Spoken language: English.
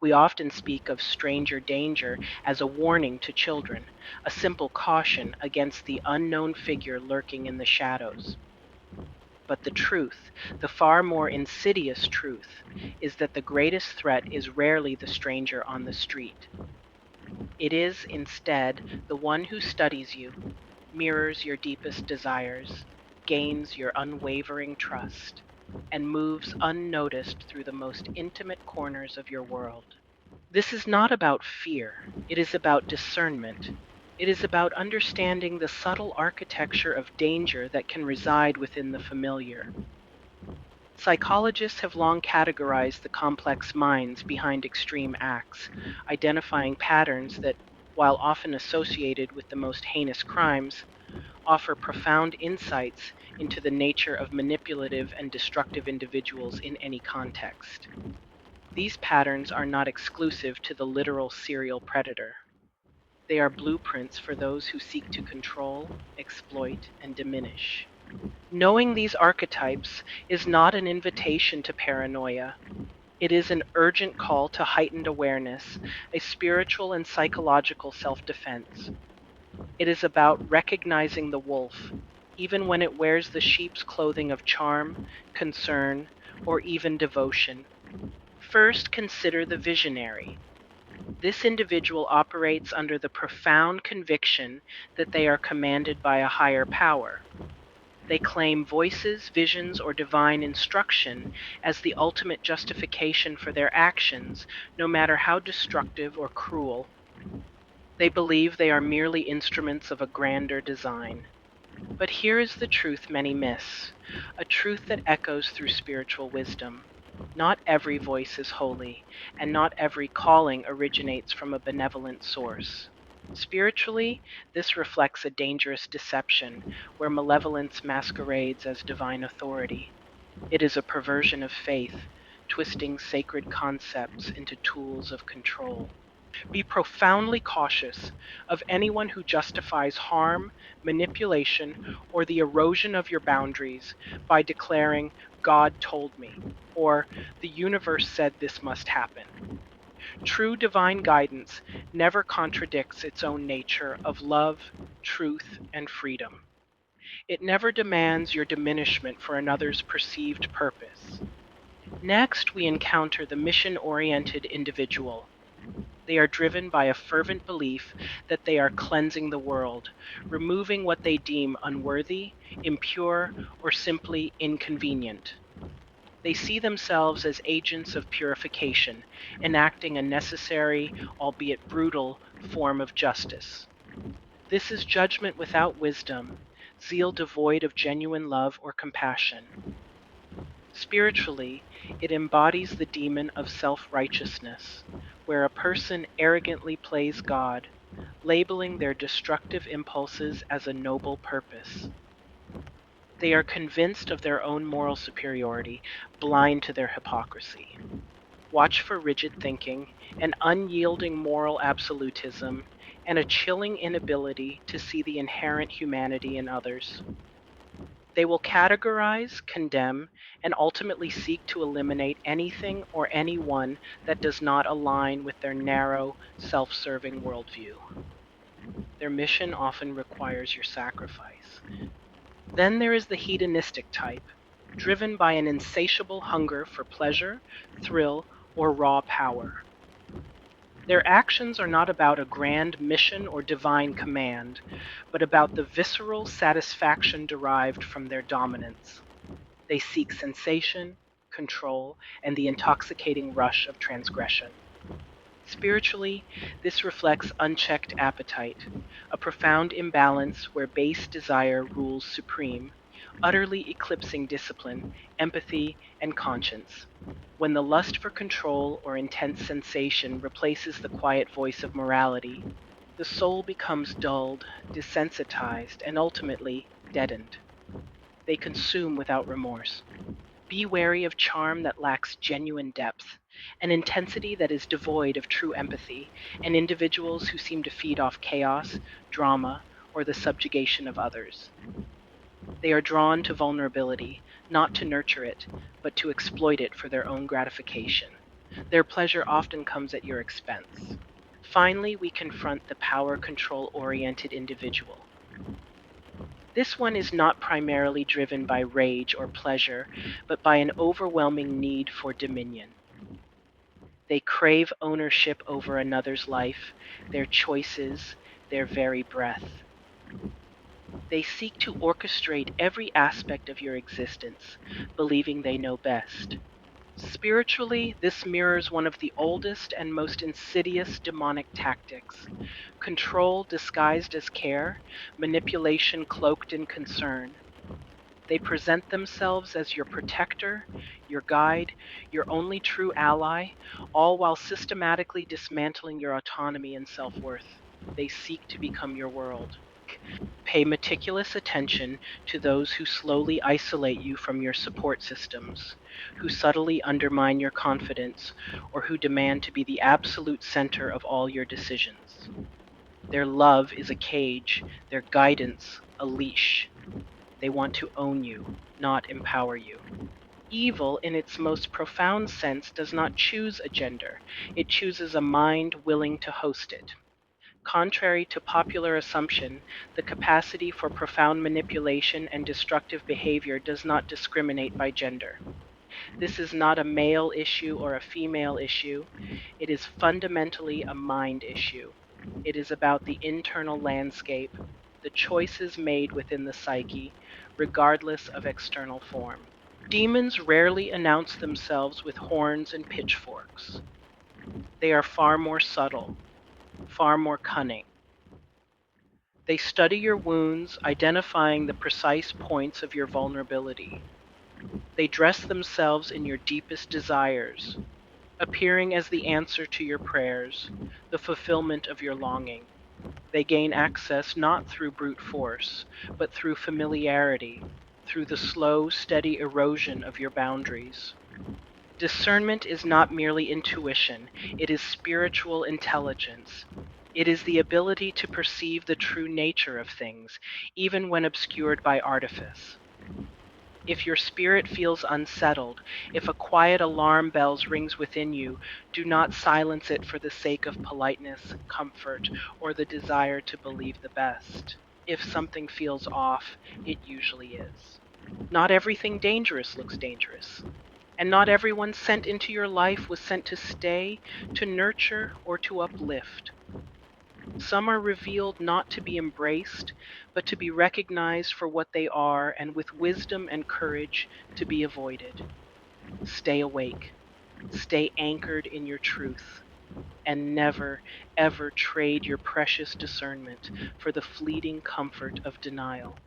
We often speak of stranger danger as a warning to children, a simple caution against the unknown figure lurking in the shadows. But the truth, the far more insidious truth, is that the greatest threat is rarely the stranger on the street. It is, instead, the one who studies you, mirrors your deepest desires, gains your unwavering trust, and moves unnoticed through the most intimate corners of your world. This is not about fear, it is about discernment. It is about understanding the subtle architecture of danger that can reside within the familiar. Psychologists have long categorized the complex minds behind extreme acts, identifying patterns that, while often associated with the most heinous crimes, offer profound insights into the nature of manipulative and destructive individuals in any context. These patterns are not exclusive to the literal serial predator. They are blueprints for those who seek to control, exploit, and diminish. Knowing these archetypes is not an invitation to paranoia. It is an urgent call to heightened awareness, a spiritual and psychological self-defense. It is about recognizing the wolf, even when it wears the sheep's clothing of charm, concern, or even devotion. First, consider the visionary. This individual operates under the profound conviction that they are commanded by a higher power. They claim voices, visions, or divine instruction as the ultimate justification for their actions, no matter how destructive or cruel. They believe they are merely instruments of a grander design. But here is the truth many miss, a truth that echoes through spiritual wisdom. Not every voice is holy, and not every calling originates from a benevolent source. Spiritually, this reflects a dangerous deception where malevolence masquerades as divine authority. It is a perversion of faith, twisting sacred concepts into tools of control. Be profoundly cautious of anyone who justifies harm, manipulation, or the erosion of your boundaries by declaring, "God told me," or "the universe said this must happen." True divine guidance never contradicts its own nature of love, truth, and freedom. It never demands your diminishment for another's perceived purpose. Next, we encounter the mission-oriented individual. They are driven by a fervent belief that they are cleansing the world, removing what they deem unworthy, impure, or simply inconvenient. They see themselves as agents of purification, enacting a necessary, albeit brutal, form of justice. This is judgment without wisdom, zeal devoid of genuine love or compassion. Spiritually, it embodies the demon of self-righteousness, where a person arrogantly plays God, labeling their destructive impulses as a noble purpose. They are convinced of their own moral superiority, blind to their hypocrisy. Watch for rigid thinking, an unyielding moral absolutism, and a chilling inability to see the inherent humanity in others. They will categorize, condemn, and ultimately seek to eliminate anything or anyone that does not align with their narrow, self-serving worldview. Their mission often requires your sacrifice. Then there is the hedonistic type, driven by an insatiable hunger for pleasure, thrill, or raw power. Their actions are not about a grand mission or divine command, but about the visceral satisfaction derived from their dominance. They seek sensation, control, and the intoxicating rush of transgression. Spiritually, this reflects unchecked appetite, a profound imbalance where base desire rules supreme, utterly eclipsing discipline, empathy, and conscience. When the lust for control or intense sensation replaces the quiet voice of morality, the soul becomes dulled, desensitized, and ultimately deadened. They consume without remorse. Be wary of charm that lacks genuine depth, an intensity that is devoid of true empathy, and individuals who seem to feed off chaos, drama, or the subjugation of others. They are drawn to vulnerability, not to nurture it, but to exploit it for their own gratification. Their pleasure often comes at your expense. Finally, we confront the power control-oriented individual. This one is not primarily driven by rage or pleasure, but by an overwhelming need for dominion. They crave ownership over another's life, their choices, their very breath. They seek to orchestrate every aspect of your existence, believing they know best. Spiritually, this mirrors one of the oldest and most insidious demonic tactics: control disguised as care, manipulation cloaked in concern. They present themselves as your protector, your guide, your only true ally, all while systematically dismantling your autonomy and self-worth. They seek to become your world. Pay meticulous attention to those who slowly isolate you from your support systems, who subtly undermine your confidence, or who demand to be the absolute center of all your decisions. Their love is a cage, their guidance a leash. They want to own you, not empower you. Evil, in its most profound sense, does not choose a gender. It chooses a mind willing to host it. Contrary to popular assumption, the capacity for profound manipulation and destructive behavior does not discriminate by gender. This is not a male issue or a female issue. It is fundamentally a mind issue. It is about the internal landscape, the choices made within the psyche, regardless of external form. Demons rarely announce themselves with horns and pitchforks. They are far more subtle, far more cunning. They study your wounds, identifying the precise points of your vulnerability. They dress themselves in your deepest desires, appearing as the answer to your prayers, the fulfillment of your longing. They gain access not through brute force, but through familiarity, through the slow, steady erosion of your boundaries. Discernment is not merely intuition, it is spiritual intelligence. It is the ability to perceive the true nature of things, even when obscured by artifice. If your spirit feels unsettled, if a quiet alarm bell rings within you, do not silence it for the sake of politeness, comfort, or the desire to believe the best. If something feels off, it usually is. Not everything dangerous looks dangerous. And not everyone sent into your life was sent to stay, to nurture, or to uplift. Some are revealed not to be embraced, but to be recognized for what they are, and with wisdom and courage to be avoided. Stay awake, stay anchored in your truth, and never, ever trade your precious discernment for the fleeting comfort of denial.